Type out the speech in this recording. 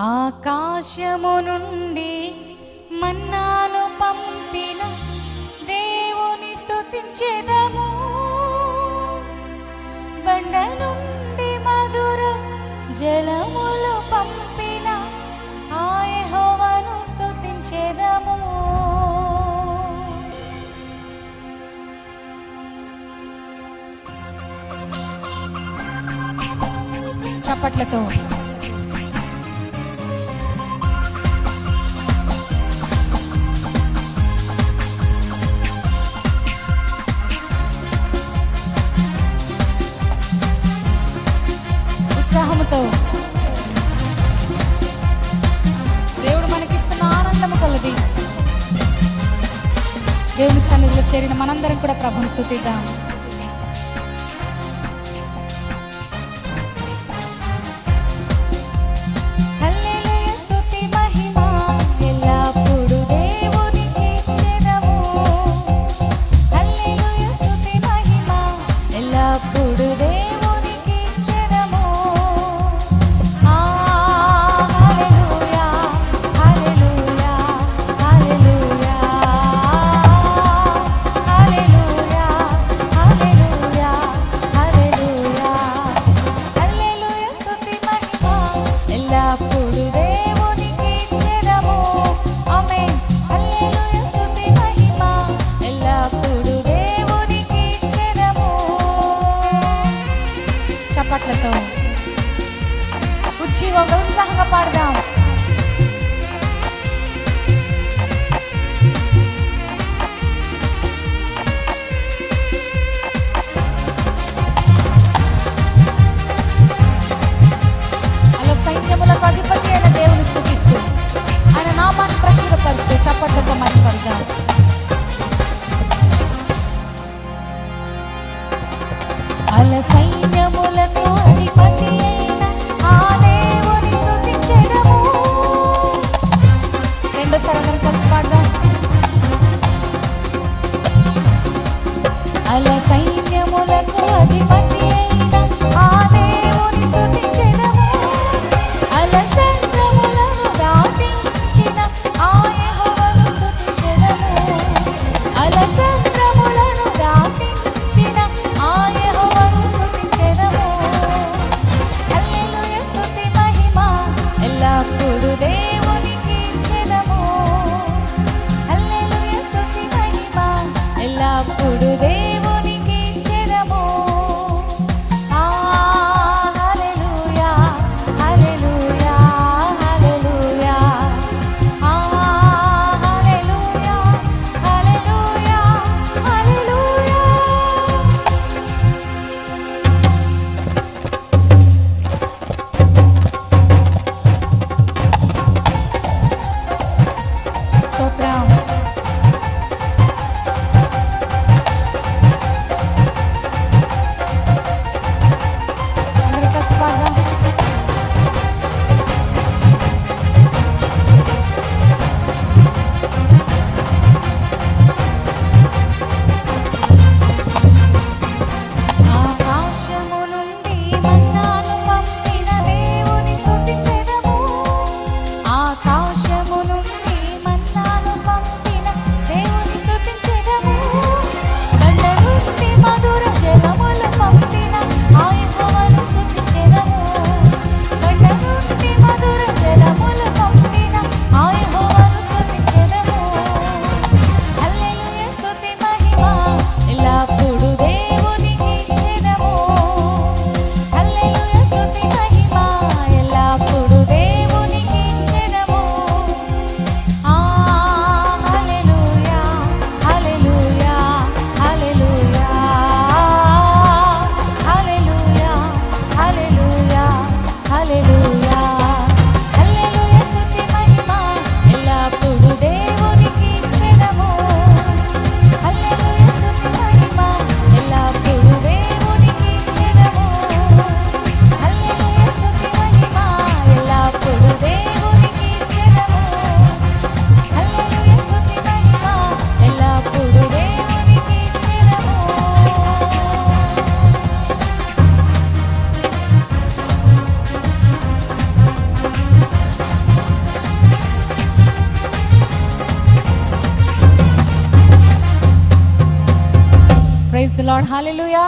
ఆకాశము నుండి మన్నాను పంపిన దేవుని స్తుతించెదము. బండ నుండి మధుర జలములు పంపిన ఆ యెహోవాను స్తుతించెదము. చప్పట్లతో ఉత్సాహముతో దేవుడు మనకిస్తున్న ఆనందము కొలది దేవుని సన్నిధిలో చేరిన మనందరం కూడా ప్రభువుని స్తుతిద్దాం. చప్పట్లతో ఉజ్జీవంగా ఉత్సాహంగా పాడదాం. అలా సైన్యములకు అధిపతి అయిన దేవుని స్తుతిస్తూ ఆయన నామాన్ని ప్రచురపరుస్తూ చప్పట్లతో మహిమపరుద్దాం. అల సైన్యములకు అధిపతి అయిన ఆ దేవుని స్తుతించెదము. The lord. హల్లెలూయా.